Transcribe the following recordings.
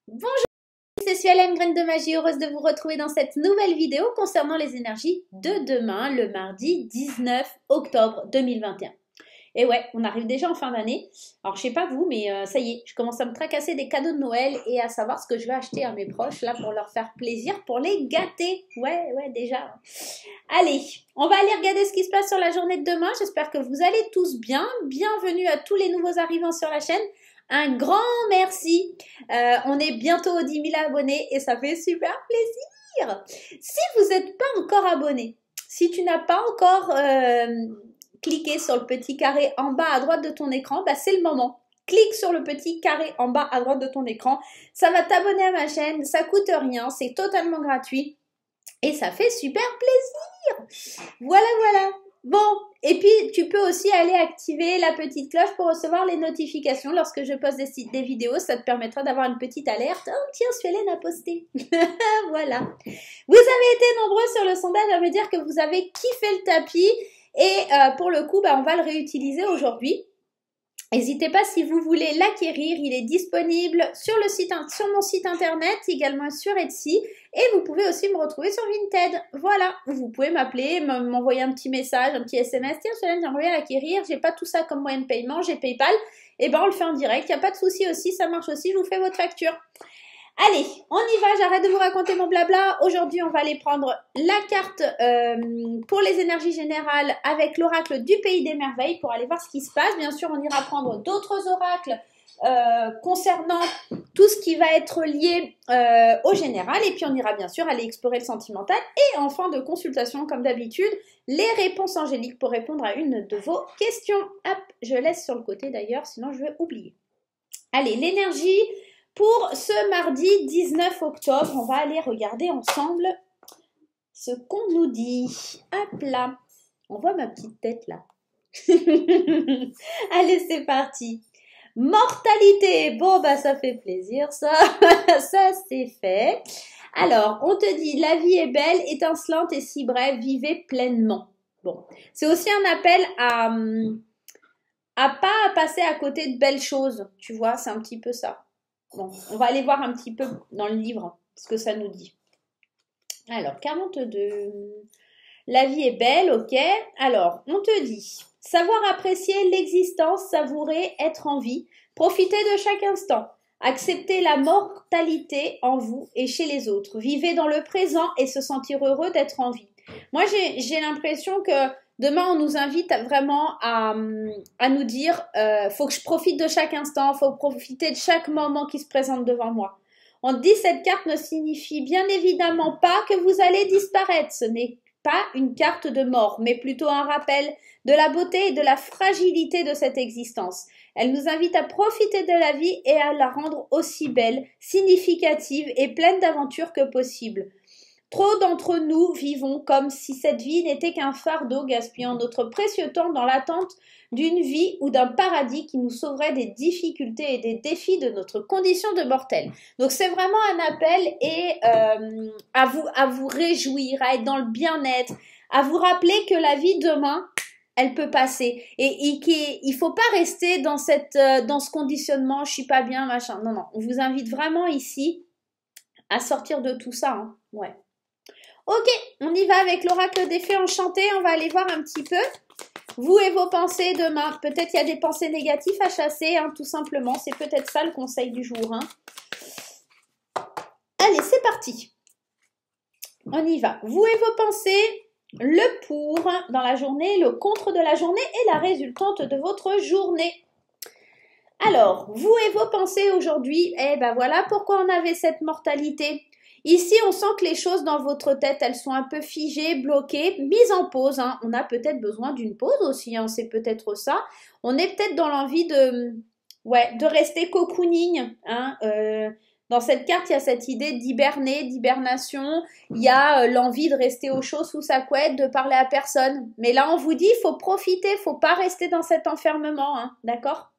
Bonjour, c'est Suelen, Graine de Magie, heureuse de vous retrouver dans cette nouvelle vidéo concernant les énergies de demain, le mardi 19 octobre 2021. Et ouais, on arrive déjà en fin d'année. Alors je sais pas vous, mais ça y est, je commence à me tracasser des cadeaux de Noël et à savoir ce que je vais acheter à mes proches là pour leur faire plaisir, pour les gâter. Ouais, déjà. Allez, on va aller regarder ce qui se passe sur la journée de demain. J'espère que vous allez tous bien. Bienvenue à tous les nouveaux arrivants sur la chaîne. Un grand merci. On est bientôt aux 10 000 abonnés et ça fait super plaisir. Si vous n'êtes pas encore abonné, si tu n'as pas encore cliqué sur le petit carré en bas à droite de ton écran, bah c'est le moment. Clique sur le petit carré en bas à droite de ton écran. Ça va t'abonner à ma chaîne, ça coûte rien, c'est totalement gratuit et ça fait super plaisir. Voilà. Bon, et puis tu peux aussi aller activer la petite cloche pour recevoir les notifications lorsque je poste des vidéos. Ça te permettra d'avoir une petite alerte. Oh tiens, Suelen a posté. Voilà. Vous avez été nombreux sur le sondage à me dire que vous avez kiffé le tapis. Et pour le coup, on va le réutiliser aujourd'hui. N'hésitez pas si vous voulez l'acquérir, il est disponible sur mon site internet, également sur Etsy, et vous pouvez aussi me retrouver sur Vinted. Voilà, vous pouvez m'appeler, m'envoyer un petit message, un petit SMS. Tiens, Solène, j'ai envie de l'acquérir, j'ai pas tout ça comme moyen de paiement, j'ai PayPal. Et on le fait en direct, il n'y a pas de souci aussi, ça marche aussi, je vous fais votre facture. Allez, on y va, j'arrête de vous raconter mon blabla. Aujourd'hui, on va aller prendre la carte pour les énergies générales avec l'oracle du Pays des Merveilles pour aller voir ce qui se passe. Bien sûr, on ira prendre d'autres oracles concernant tout ce qui va être lié au général. Et puis, on ira bien sûr aller explorer le sentimental. Et en fin de consultation, comme d'habitude, les réponses angéliques pour répondre à une de vos questions. Hop, je laisse sur le côté d'ailleurs, sinon je vais oublier. Allez, l'énergie... Pour ce mardi 19 octobre, on va aller regarder ensemble ce qu'on nous dit. Hop là, on voit ma petite tête là. Allez, c'est parti. Mortalité, bon ça fait plaisir ça, ça c'est fait. Alors, on te dit, la vie est belle, étincelante et si brève, vivez pleinement. Bon, c'est aussi un appel à pas passer à côté de belles choses, tu vois, c'est un petit peu ça. Bon, on va aller voir un petit peu dans le livre ce que ça nous dit. Alors, 42. La vie est belle, ok. Alors, on te dit, savoir apprécier l'existence, savourer, être en vie, profiter de chaque instant, accepter la mortalité en vous et chez les autres, vivez dans le présent et se sentir heureux d'être en vie. Moi, j'ai l'impression que demain, on nous invite vraiment à nous dire faut que je profite de chaque instant, faut profiter de chaque moment qui se présente devant moi. On dit cette carte ne signifie bien évidemment pas que vous allez disparaître. Ce n'est pas une carte de mort, mais plutôt un rappel de la beauté et de la fragilité de cette existence. Elle nous invite à profiter de la vie et à la rendre aussi belle, significative et pleine d'aventures que possible. Trop d'entre nous vivons comme si cette vie n'était qu'un fardeau, gaspillant notre précieux temps dans l'attente d'une vie ou d'un paradis qui nous sauverait des difficultés et des défis de notre condition de mortel. Donc c'est vraiment un appel et à vous réjouir, à être dans le bien-être, à vous rappeler que la vie demain, elle peut passer et qu'il faut pas rester dans ce conditionnement, je suis pas bien, machin. Non, on vous invite vraiment ici à sortir de tout ça, hein. Ouais. Ok, on y va avec l'oracle des fées enchantées. On va aller voir un petit peu. Vous et vos pensées demain. Peut-être il y a des pensées négatives à chasser, hein, tout simplement. C'est peut-être ça le conseil du jour. Hein. Allez, c'est parti. On y va. Vous et vos pensées. Le pour dans la journée, le contre de la journée et la résultante de votre journée. Alors, vous et vos pensées aujourd'hui, voilà pourquoi on avait cette mortalité. Ici, on sent que les choses dans votre tête, elles sont un peu figées, bloquées, mises en pause. Hein. On a peut-être besoin d'une pause aussi, hein, c'est peut-être ça. On est peut-être dans l'envie de rester cocooning. Hein. Dans cette carte, il y a cette idée d'hiberner, d'hibernation. Il y a l'envie de rester au chaud sous sa couette, de parler à personne. Mais là, on vous dit, il faut profiter, il ne faut pas rester dans cet enfermement. Hein, d'accord ?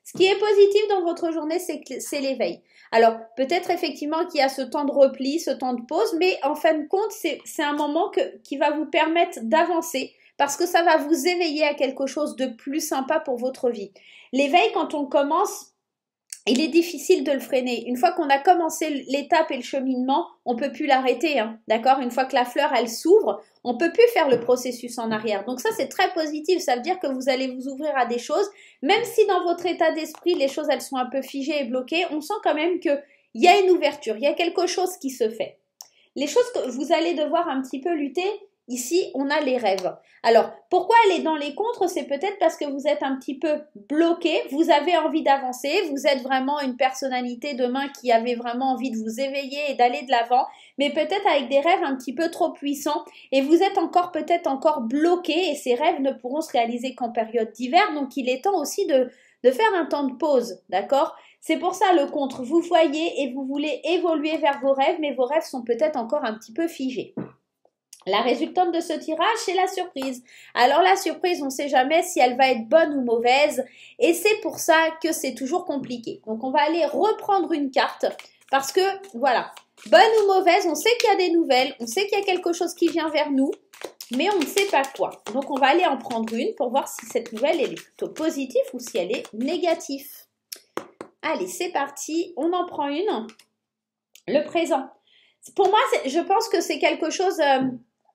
Ce qui est positif dans votre journée, c'est l'éveil. Alors, peut-être effectivement qu'il y a ce temps de repli, ce temps de pause, mais en fin de compte, c'est un moment qui va vous permettre d'avancer parce que ça va vous éveiller à quelque chose de plus sympa pour votre vie. L'éveil, quand on commence il est difficile de le freiner. Une fois qu'on a commencé l'étape et le cheminement, on peut plus l'arrêter, hein, d'accord? Une fois que la fleur, elle s'ouvre, on peut plus faire le processus en arrière. Donc ça, c'est très positif. Ça veut dire que vous allez vous ouvrir à des choses. Même si dans votre état d'esprit, les choses, elles sont un peu figées et bloquées, on sent quand même qu'il y a une ouverture, il y a quelque chose qui se fait. Les choses que vous allez devoir un petit peu lutter, ici, on a les rêves. Alors, pourquoi elle est dans les contres? C'est peut-être parce que vous êtes un petit peu bloqué, vous avez envie d'avancer, vous êtes vraiment une personnalité demain qui avait vraiment envie de vous éveiller et d'aller de l'avant, mais peut-être avec des rêves un petit peu trop puissants et vous êtes peut-être encore bloqué et ces rêves ne pourront se réaliser qu'en période d'hiver, donc il est temps aussi de faire un temps de pause, d'accord? C'est pour ça le contre, vous voyez et vous voulez évoluer vers vos rêves, mais vos rêves sont peut-être encore un petit peu figés. La résultante de ce tirage, c'est la surprise. Alors la surprise, on ne sait jamais si elle va être bonne ou mauvaise et c'est pour ça que c'est toujours compliqué. Donc on va aller reprendre une carte parce que, voilà, bonne ou mauvaise, on sait qu'il y a des nouvelles, on sait qu'il y a quelque chose qui vient vers nous, mais on ne sait pas quoi. Donc on va aller en prendre une pour voir si cette nouvelle elle est plutôt positive ou si elle est négative. Allez, c'est parti, on en prend une. Le présent. Pour moi, je pense que c'est quelque chose...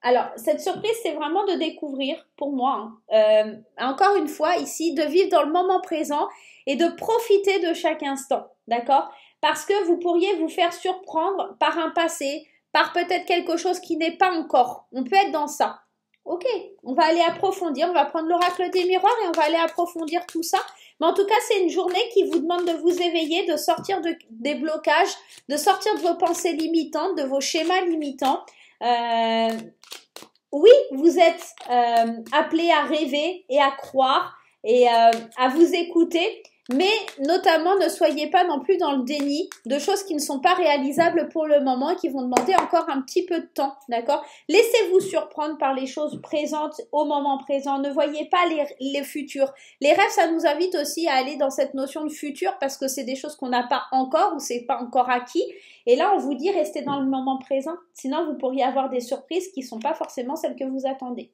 alors, cette surprise, c'est vraiment de découvrir, pour moi, hein, encore une fois, ici, de vivre dans le moment présent et de profiter de chaque instant, d'accord? Parce que vous pourriez vous faire surprendre par un passé, par peut-être quelque chose qui n'est pas encore. On peut être dans ça. Ok, on va aller approfondir, on va prendre l'oracle des miroirs et on va aller approfondir tout ça. Mais en tout cas, c'est une journée qui vous demande de vous éveiller, de sortir des blocages, de sortir de vos pensées limitantes, de vos schémas limitants. Oui, vous êtes appelé à rêver et à croire et à vous écouter, mais notamment ne soyez pas non plus dans le déni de choses qui ne sont pas réalisables pour le moment et qui vont demander encore un petit peu de temps, d'accord? Laissez-vous surprendre par les choses présentes au moment présent, ne voyez pas les futurs. Les rêves, ça nous invite aussi à aller dans cette notion de futur parce que c'est des choses qu'on n'a pas encore ou c'est pas encore acquis. Et là, on vous dit restez dans le moment présent, sinon vous pourriez avoir des surprises qui ne sont pas forcément celles que vous attendez.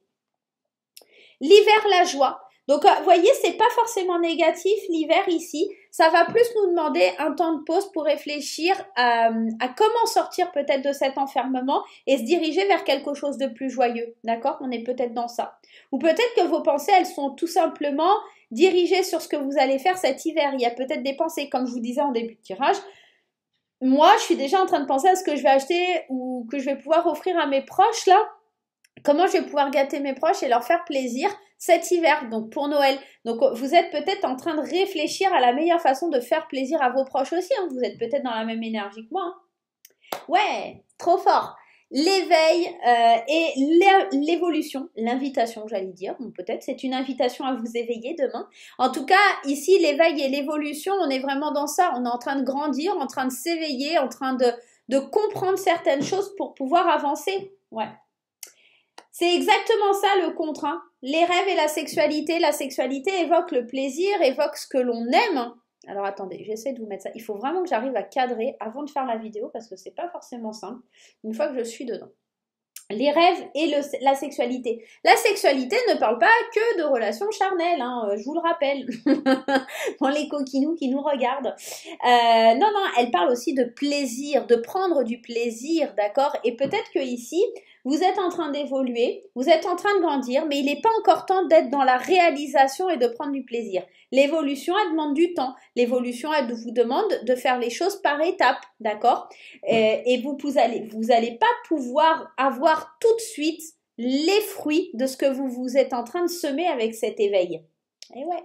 L'hiver, la joie. Donc, vous voyez, c'est pas forcément négatif l'hiver ici. Ça va plus nous demander un temps de pause pour réfléchir à comment sortir peut-être de cet enfermement et se diriger vers quelque chose de plus joyeux. D'accord? On est peut-être dans ça. Ou peut-être que vos pensées, elles sont tout simplement dirigées sur ce que vous allez faire cet hiver. Il y a peut-être des pensées, comme je vous disais en début de tirage. Moi, je suis déjà en train de penser à ce que je vais acheter ou que je vais pouvoir offrir à mes proches là. Comment je vais pouvoir gâter mes proches et leur faire plaisir cet hiver, donc pour Noël. Donc vous êtes peut-être en train de réfléchir à la meilleure façon de faire plaisir à vos proches aussi. Hein. Vous êtes peut-être dans la même énergie que moi. Hein. Ouais, trop fort. L'éveil et l'évolution, l'invitation, j'allais dire, peut-être, c'est une invitation à vous éveiller demain. En tout cas, ici, l'éveil et l'évolution, on est vraiment dans ça. On est en train de grandir, en train de s'éveiller, en train de comprendre certaines choses pour pouvoir avancer. Ouais. C'est exactement ça le contre. Hein. Les rêves et la sexualité évoque le plaisir, évoque ce que l'on aime. Alors attendez, j'essaie de vous mettre ça. Il faut vraiment que j'arrive à cadrer avant de faire la vidéo parce que c'est pas forcément simple une fois que je suis dedans. Les rêves et la sexualité. La sexualité ne parle pas que de relations charnelles, hein, je vous le rappelle, pour les coquinous qui nous regardent. Non, elle parle aussi de plaisir, de prendre du plaisir, d'accord? Et peut-être que ici, vous êtes en train d'évoluer, vous êtes en train de grandir, mais il n'est pas encore temps d'être dans la réalisation et de prendre du plaisir. L'évolution, elle demande du temps. L'évolution, elle vous demande de faire les choses par étapes, d'accord? Et vous allez pas pouvoir avoir tout de suite les fruits de ce que vous êtes en train de semer avec cet éveil. Et ouais.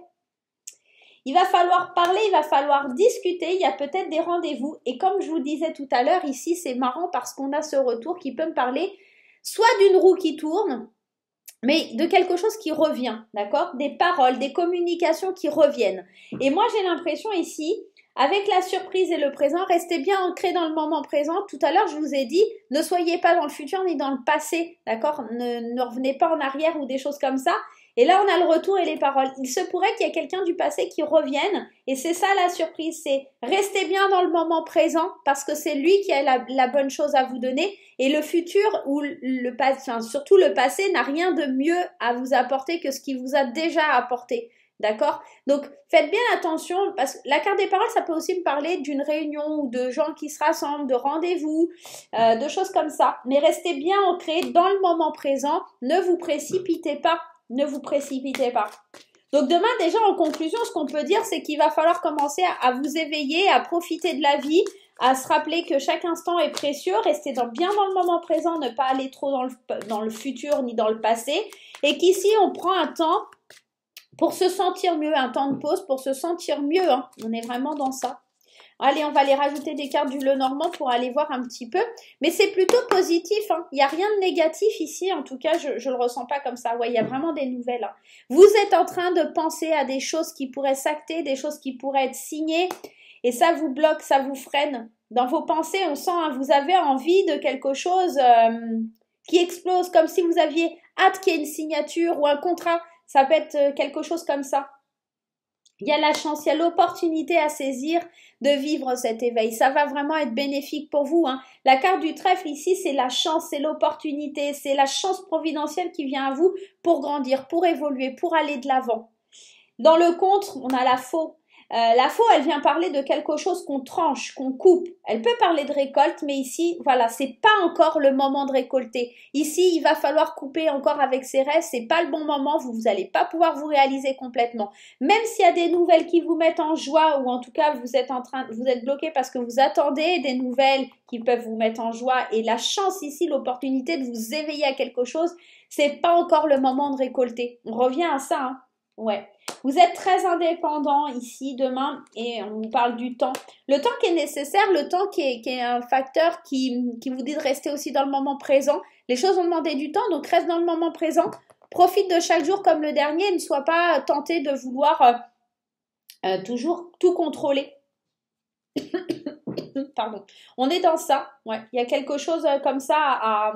Il va falloir parler, il va falloir discuter, il y a peut-être des rendez-vous. Et comme je vous disais tout à l'heure, ici, c'est marrant parce qu'on a ce retour qui peut me parler soit d'une roue qui tourne, mais de quelque chose qui revient, d'accord? Des paroles, des communications qui reviennent. Et moi, j'ai l'impression ici, avec la surprise et le présent, restez bien ancrés dans le moment présent. Tout à l'heure, je vous ai dit, ne soyez pas dans le futur ni dans le passé, d'accord? Ne revenez pas en arrière ou des choses comme ça. Et là, on a le retour et les paroles. Il se pourrait qu'il y ait quelqu'un du passé qui revienne. Et c'est ça la surprise, c'est restez bien dans le moment présent parce que c'est lui qui a la bonne chose à vous donner. Et le futur ou le passé, enfin, surtout le passé n'a rien de mieux à vous apporter que ce qu'il vous a déjà apporté. D'accord? Donc, faites bien attention, parce que la carte des paroles, ça peut aussi me parler d'une réunion ou de gens qui se rassemblent, de rendez-vous, de choses comme ça. Mais restez bien ancrés dans le moment présent. Ne vous précipitez pas. Ne vous précipitez pas. Donc demain, déjà, en conclusion, ce qu'on peut dire, c'est qu'il va falloir commencer à vous éveiller, à profiter de la vie, à se rappeler que chaque instant est précieux, rester bien dans le moment présent, ne pas aller trop dans le futur ni dans le passé, et qu'ici, on prend un temps pour se sentir mieux, un temps de pause pour se sentir mieux. Hein. On est vraiment dans ça. Allez, on va aller rajouter des cartes du Lenormand pour aller voir un petit peu. Mais c'est plutôt positif. Hein. Il n'y a rien de négatif ici. En tout cas, je ne le ressens pas comme ça. Ouais, il y a vraiment des nouvelles. Hein. Vous êtes en train de penser à des choses qui pourraient s'acter, des choses qui pourraient être signées. Et ça vous bloque, ça vous freine. Dans vos pensées, on sent, hein, vous avez envie de quelque chose qui explose, comme si vous aviez hâte qu'il y ait une signature ou un contrat. Ça peut être quelque chose comme ça. Il y a la chance, il y a l'opportunité à saisir de vivre cet éveil. Ça va vraiment être bénéfique pour vous. Hein. La carte du trèfle ici, c'est la chance, c'est l'opportunité, c'est la chance providentielle qui vient à vous pour grandir, pour évoluer, pour aller de l'avant. Dans le contre, on a la faux. La faux, elle vient parler de quelque chose qu'on tranche, qu'on coupe. Elle peut parler de récolte, mais ici, voilà, c'est pas encore le moment de récolter. Ici, il va falloir couper encore avec ses rêves. C'est pas le bon moment. Vous n'allez pas pouvoir vous réaliser complètement. Même s'il y a des nouvelles qui vous mettent en joie, ou en tout cas, vous êtes bloqué parce que vous attendez des nouvelles qui peuvent vous mettre en joie. Et la chance ici, l'opportunité de vous éveiller à quelque chose, c'est pas encore le moment de récolter. On revient à ça, hein. Ouais. Vous êtes très indépendant ici demain et on vous parle du temps. Le temps qui est nécessaire, le temps qui est un facteur qui vous dit de rester aussi dans le moment présent. Les choses ont demandé du temps, donc reste dans le moment présent. Profite de chaque jour comme le dernier. Ne sois pas tenté de vouloir toujours tout contrôler. Pardon. On est dans ça. Ouais. Il y a quelque chose comme ça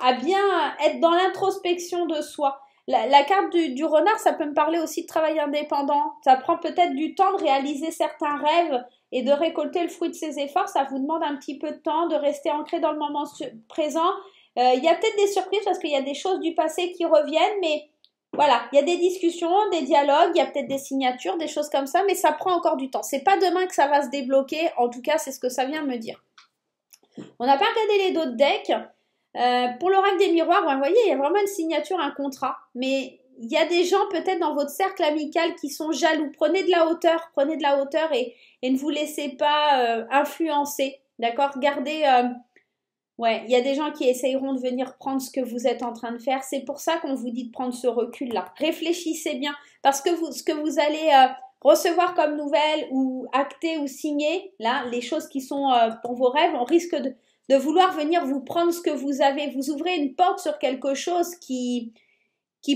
à bien être dans l'introspection de soi. La carte du renard, ça peut me parler aussi de travail indépendant. Ça prend peut-être du temps de réaliser certains rêves et de récolter le fruit de ses efforts. Ça vous demande un petit peu de temps, de rester ancré dans le moment présent. Il y a peut-être des surprises parce qu'il y a des choses du passé qui reviennent, mais voilà, il y a des discussions, des dialogues, il y a peut-être des signatures, des choses comme ça, mais ça prend encore du temps. C'est pas demain que ça va se débloquer. En tout cas, c'est ce que ça vient me dire. On n'a pas regardé les d'autres decks. Pour l'oracle des miroirs, vous voyez, il y a vraiment une signature, un contrat. Mais il y a des gens peut-être dans votre cercle amical qui sont jaloux. Prenez de la hauteur et ne vous laissez pas influencer. D'accord? Gardez... ouais, il y a des gens qui essayeront de venir prendre ce que vous êtes en train de faire. C'est pour ça qu'on vous dit de prendre ce recul-là. Réfléchissez bien. Parce que ce que vous allez recevoir comme nouvelle ou acter ou signer, là, les choses qui sont pour vos rêves, on risque de vouloir venir vous prendre ce que vous avez. Vous ouvrez une porte sur quelque chose qui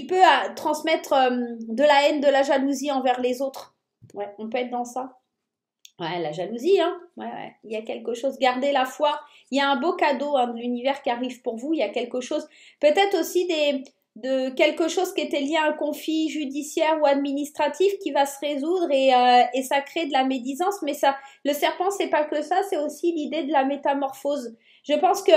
peut transmettre de la haine, de la jalousie envers les autres. Ouais, on peut être dans ça. Ouais, la jalousie, hein. Ouais. Il y a quelque chose. Gardez la foi. Il y a un beau cadeau de l'univers qui arrive pour vous. Il y a quelque chose. Peut-être aussi de quelque chose qui était lié à un conflit judiciaire ou administratif qui va se résoudre et ça crée de la médisance. Mais ça, le serpent, c'est pas que ça, c'est aussi l'idée de la métamorphose. Je pense que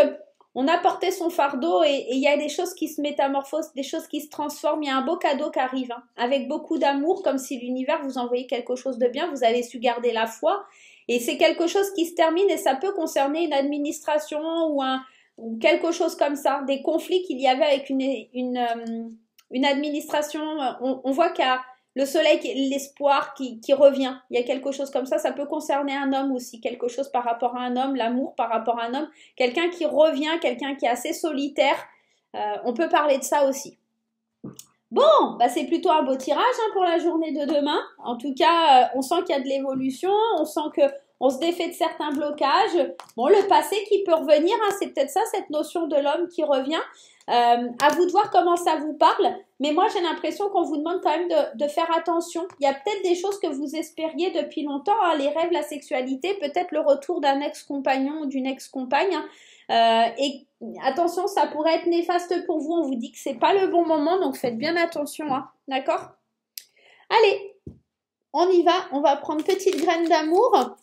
on a porté son fardeau et il y a des choses qui se métamorphosent, des choses qui se transforment. Il y a un beau cadeau qui arrive, hein, avec beaucoup d'amour, comme si l'univers vous envoyait quelque chose de bien. Vous avez su garder la foi et c'est quelque chose qui se termine et ça peut concerner une administration ou quelque chose comme ça, des conflits qu'il y avait avec une administration. On voit qu'il y a le soleil, l'espoir qui revient. Il y a quelque chose comme ça. Ça peut concerner un homme aussi, quelque chose par rapport à un homme, l'amour par rapport à un homme, quelqu'un qui revient, quelqu'un qui est assez solitaire. On peut parler de ça aussi. Bon, bah c'est plutôt un beau tirage hein, pour la journée de demain. En tout cas, on sent qu'il y a de l'évolution, on sent que on se défait de certains blocages. Bon, le passé qui peut revenir, hein, c'est peut-être ça, cette notion de l'homme qui revient. À vous de voir comment ça vous parle. Mais moi, j'ai l'impression qu'on vous demande quand même de faire attention. Il y a peut-être des choses que vous espériez depuis longtemps, hein, les rêves, la sexualité, peut-être le retour d'un ex-compagnon ou d'une ex-compagne. Et attention, ça pourrait être néfaste pour vous. On vous dit que c'est pas le bon moment, donc faites bien attention. Hein, d'accord? Allez, on y va. On va prendre petite graine d'amour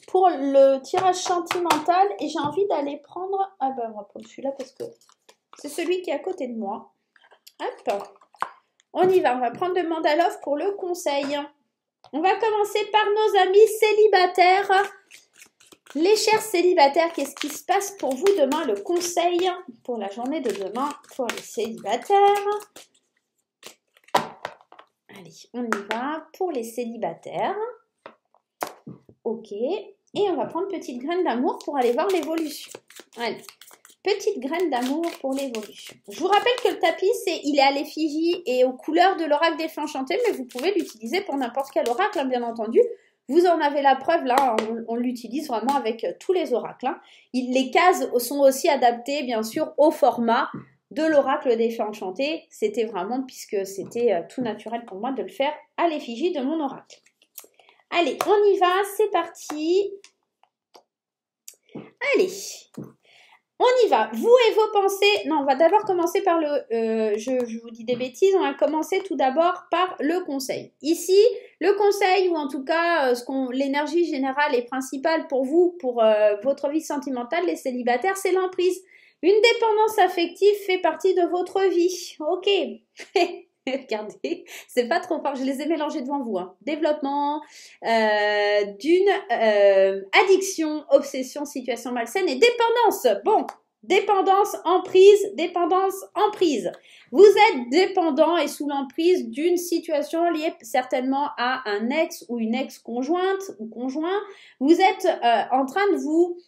pour le tirage sentimental. Et j'ai envie d'aller prendre... Ah ben, on va prendre celui-là parce que c'est celui qui est à côté de moi. Hop. On y va, on va prendre le Mandalove pour le conseil. On va commencer par nos amis célibataires. Les chers célibataires, qu'est-ce qui se passe pour vous demain? Le conseil pour la journée de demain pour les célibataires. Allez, on y va pour les célibataires. Ok. Et on va prendre petite graine d'amour pour aller voir l'évolution. Allez. Petite graine d'amour pour l'évolution. Je vous rappelle que le tapis, il est à l'effigie et aux couleurs de l'oracle des fées enchantées, mais vous pouvez l'utiliser pour n'importe quel oracle, hein, bien entendu. Vous en avez la preuve, là, on l'utilise vraiment avec tous les oracles. Hein. Les cases sont aussi adaptées, bien sûr, au format de l'oracle des fées enchantées. C'était vraiment, puisque c'était tout naturel pour moi de le faire à l'effigie de mon oracle. Allez, on y va, c'est parti. Allez, on y va. Vous et vos pensées. Non, on va d'abord commencer par le... je vous dis des bêtises. On va commencer tout d'abord par le conseil. Ici, le conseil, ou en tout cas, l'énergie générale et principale pour vous, pour votre vie sentimentale, les célibataires, c'est l'emprise. Une dépendance affective fait partie de votre vie. Ok. Regardez, c'est pas trop fort, je les ai mélangés devant vous. Hein. Développement d'une addiction, obsession, situation malsaine et dépendance. Bon, dépendance, emprise. Vous êtes dépendant et sous l'emprise d'une situation liée certainement à un ex ou une ex-conjointe ou conjoint. Vous êtes en train de vous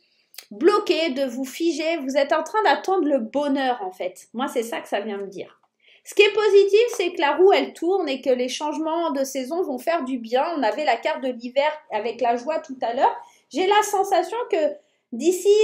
bloquer, de vous figer. Vous êtes en train d'attendre le bonheur en fait. Moi, c'est ça que ça vient me dire. Ce qui est positif, c'est que la roue, elle tourne et que les changements de saison vont faire du bien. On avait la carte de l'hiver avec la joie tout à l'heure. J'ai la sensation que d'ici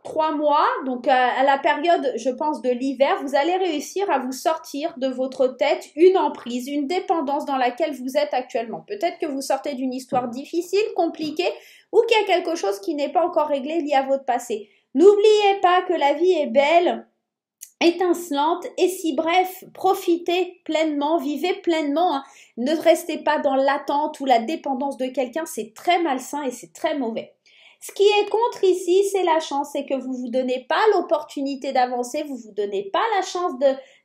3 mois, donc à la période, je pense, de l'hiver, vous allez réussir à vous sortir de votre tête une emprise, une dépendance dans laquelle vous êtes actuellement. Peut-être que vous sortez d'une histoire difficile, compliquée, ou qu'il y a quelque chose qui n'est pas encore réglé lié à votre passé. N'oubliez pas que la vie est belle, étincelante et si bref, profitez pleinement, vivez pleinement, hein. Ne restez pas dans l'attente ou la dépendance de quelqu'un, c'est très malsain et c'est très mauvais. Ce qui est contre ici, c'est la chance, c'est que vous ne vous donnez pas l'opportunité d'avancer, vous ne vous donnez pas la chance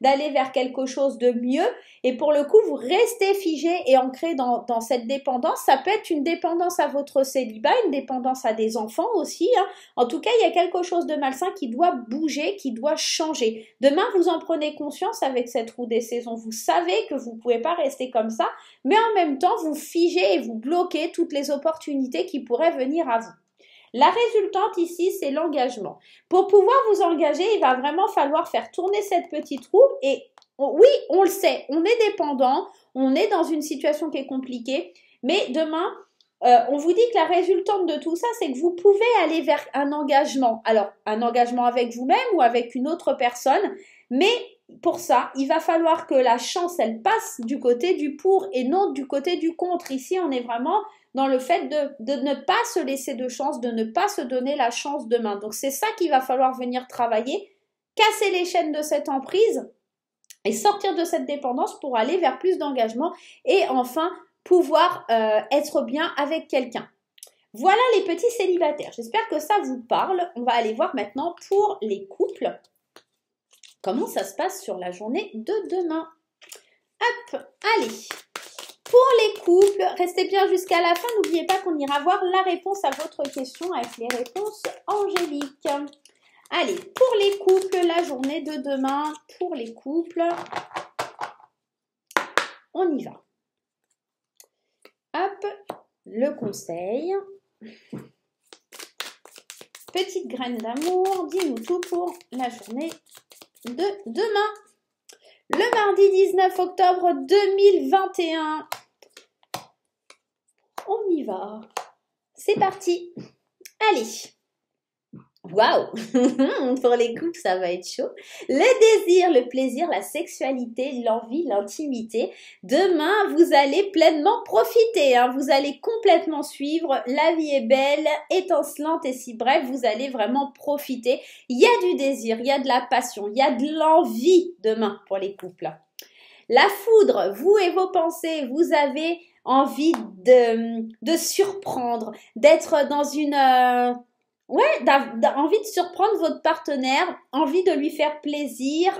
d'aller vers quelque chose de mieux et pour le coup, vous restez figé et ancré dans cette dépendance. Ça peut être une dépendance à votre célibat, une dépendance à des enfants aussi. Hein. En tout cas, il y a quelque chose de malsain qui doit bouger, qui doit changer. Demain, vous en prenez conscience avec cette roue des saisons. Vous savez que vous ne pouvez pas rester comme ça, mais en même temps, vous figez et vous bloquez toutes les opportunités qui pourraient venir à vous. La résultante ici, c'est l'engagement. Pour pouvoir vous engager, il va vraiment falloir faire tourner cette petite roue et oui, on le sait, on est dépendant, on est dans une situation qui est compliquée, mais demain, on vous dit que la résultante de tout ça, c'est que vous pouvez aller vers un engagement. Alors, un engagement avec vous-même ou avec une autre personne, mais pour ça, il va falloir que la chance, elle passe du côté du pour et non du côté du contre. Ici, on est vraiment dans le fait de ne pas se laisser de chance, de ne pas se donner la chance demain. Donc, c'est ça qu'il va falloir venir travailler, casser les chaînes de cette emprise et sortir de cette dépendance pour aller vers plus d'engagement et enfin pouvoir être bien avec quelqu'un. Voilà les petits célibataires. J'espère que ça vous parle. On va aller voir maintenant pour les couples. Comment ça se passe sur la journée de demain? Hop, allez. Pour les couples, restez bien jusqu'à la fin. N'oubliez pas qu'on ira voir la réponse à votre question avec les réponses angéliques. Allez, pour les couples, la journée de demain, pour les couples, on y va. Hop, le conseil. Petite graine d'amour, dis-nous tout pour la journée de demain. Le mardi 19 octobre 2021. On y va. C'est parti. Allez. Waouh. Pour les couples, ça va être chaud. Le désir, le plaisir, la sexualité, l'envie, l'intimité. Demain, vous allez pleinement profiter. Hein. Vous allez complètement suivre. La vie est belle, étincelante et si bref, vous allez vraiment profiter. Il y a du désir, il y a de la passion, il y a de l'envie demain pour les couples. La foudre, vous et vos pensées, vous avez envie de surprendre, d'être dans une... Ouais, envie de surprendre votre partenaire, envie de lui faire plaisir,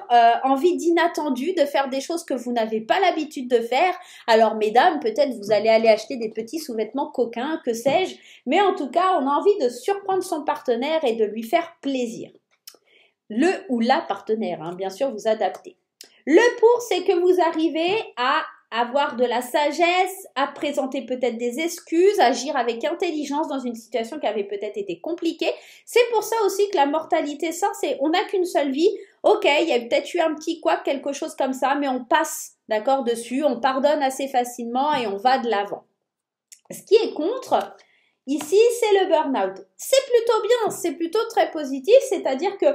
envie d'inattendu, de faire des choses que vous n'avez pas l'habitude de faire. Alors, mesdames, peut-être vous allez aller acheter des petits sous-vêtements coquins, que sais-je, mais en tout cas, on a envie de surprendre son partenaire et de lui faire plaisir. Le ou la partenaire, hein, bien sûr, vous adaptez. Le pour, c'est que vous arrivez à avoir de la sagesse, à présenter peut-être des excuses, agir avec intelligence dans une situation qui avait peut-être été compliquée. C'est pour ça aussi que la mortalité sort, c'est on n'a qu'une seule vie. Ok, il y a peut-être eu un petit couac, quelque chose comme ça, mais on passe, d'accord, dessus, on pardonne assez facilement et on va de l'avant. Ce qui est contre, ici, c'est le burn-out. C'est plutôt bien, c'est plutôt très positif, c'est-à-dire que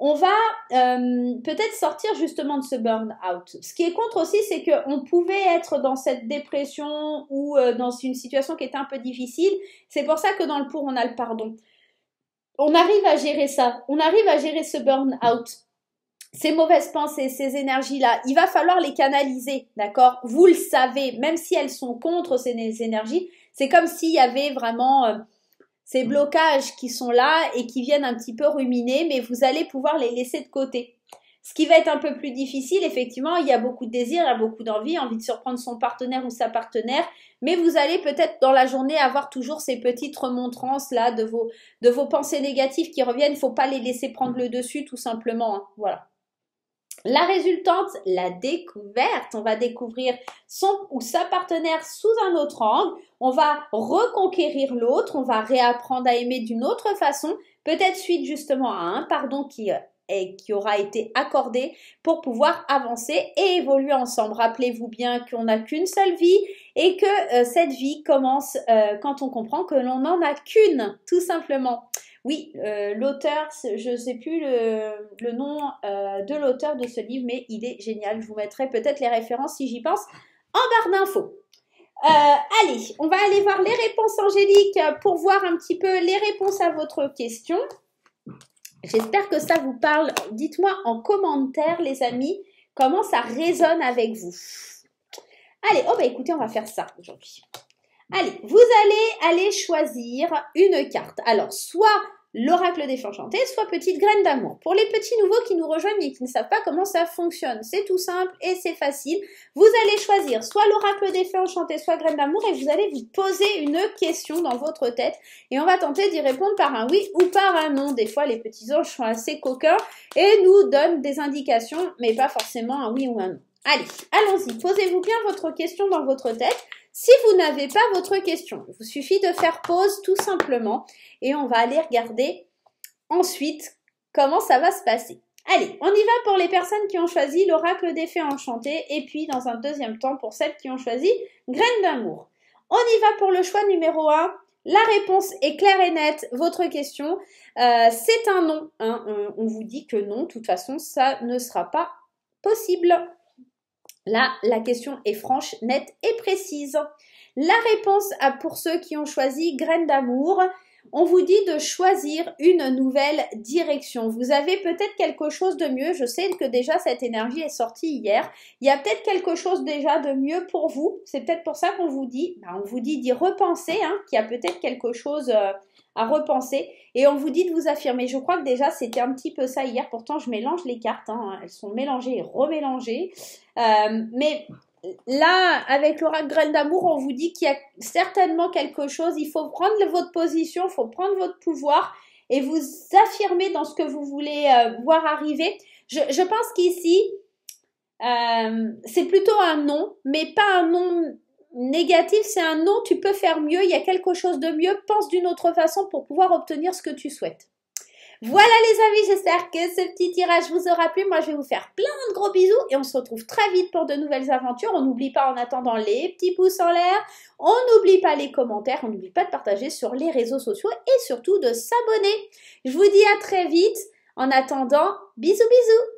on va peut-être sortir justement de ce burn-out. Ce qui est contre aussi, c'est qu'on pouvait être dans cette dépression ou dans une situation qui était un peu difficile. C'est pour ça que dans le pour, on a le pardon. On arrive à gérer ça. On arrive à gérer ce burn-out. Ces mauvaises pensées, ces énergies-là, il va falloir les canaliser, d'accord? Vous le savez, même si elles sont contre ces énergies, c'est comme s'il y avait vraiment... ces blocages qui sont là et qui viennent un petit peu ruminer, mais vous allez pouvoir les laisser de côté. Ce qui va être un peu plus difficile, effectivement, il y a beaucoup de désir, il y a beaucoup d'envie, envie de surprendre son partenaire ou sa partenaire, mais vous allez peut-être dans la journée avoir toujours ces petites remontrances là de vos pensées négatives qui reviennent. Il ne faut pas les laisser prendre le dessus tout simplement, hein. Voilà. La résultante, la découverte. On va découvrir son ou sa partenaire sous un autre angle. On va reconquérir l'autre. On va réapprendre à aimer d'une autre façon. Peut-être suite justement à un pardon qui aura été accordé pour pouvoir avancer et évoluer ensemble. Rappelez-vous bien qu'on n'a qu'une seule vie et que cette vie commence quand on comprend que l'on n'en a qu'une, tout simplement. Oui, l'auteur, je ne sais plus le nom de l'auteur de ce livre, mais il est génial. Je vous mettrai peut-être les références si j'y pense en barre d'infos. Allez, on va aller voir les réponses angéliques pour voir un petit peu les réponses à votre question. J'espère que ça vous parle. Dites-moi en commentaire, les amis, comment ça résonne avec vous. Allez, oh bah écoutez, on va faire ça aujourd'hui. Allez, vous allez aller choisir une carte. Alors, soit l'oracle des fées enchantées, soit petite graine d'amour. Pour les petits nouveaux qui nous rejoignent et qui ne savent pas comment ça fonctionne, c'est tout simple et c'est facile. Vous allez choisir soit l'oracle des fées enchantées, soit graine d'amour et vous allez vous poser une question dans votre tête et on va tenter d'y répondre par un oui ou par un non. Des fois, les petits anges sont assez coquins et nous donnent des indications, mais pas forcément un oui ou un non. Allez, allons-y. Posez-vous bien votre question dans votre tête. Si vous n'avez pas votre question, il vous suffit de faire pause tout simplement et on va aller regarder ensuite comment ça va se passer. Allez, on y va pour les personnes qui ont choisi l'oracle des fées enchantées et puis dans un deuxième temps pour celles qui ont choisi graine d'amour. On y va pour le choix numéro 1. La réponse est claire et nette. Votre question, c'est un non. Hein. On vous dit que non, de toute façon, ça ne sera pas possible. Là, la question est franche, nette et précise. La réponse pour ceux qui ont choisi graine d'amour, on vous dit de choisir une nouvelle direction. Vous avez peut-être quelque chose de mieux. Je sais que déjà cette énergie est sortie hier. Il y a peut-être quelque chose déjà de mieux pour vous. C'est peut-être pour ça qu'on vous dit, d'y repenser, hein, qu'il y a peut-être quelque chose à repenser. Et on vous dit de vous affirmer. Je crois que déjà c'était un petit peu ça hier. Pourtant je mélange les cartes, hein. Elles sont mélangées et remélangées. Mais là, avec l'oracle graine d'amour, on vous dit qu'il y a certainement quelque chose. Il faut prendre votre position, il faut prendre votre pouvoir et vous affirmer dans ce que vous voulez voir arriver. Je pense qu'ici, c'est plutôt un non, mais pas un non négatif, c'est un non, tu peux faire mieux, il y a quelque chose de mieux, pense d'une autre façon pour pouvoir obtenir ce que tu souhaites. Voilà les amis, j'espère que ce petit tirage vous aura plu. Moi, je vais vous faire plein de gros bisous et on se retrouve très vite pour de nouvelles aventures. On n'oublie pas en attendant les petits pouces en l'air, on n'oublie pas les commentaires, on n'oublie pas de partager sur les réseaux sociaux et surtout de s'abonner. Je vous dis à très vite. En attendant, bisous bisous.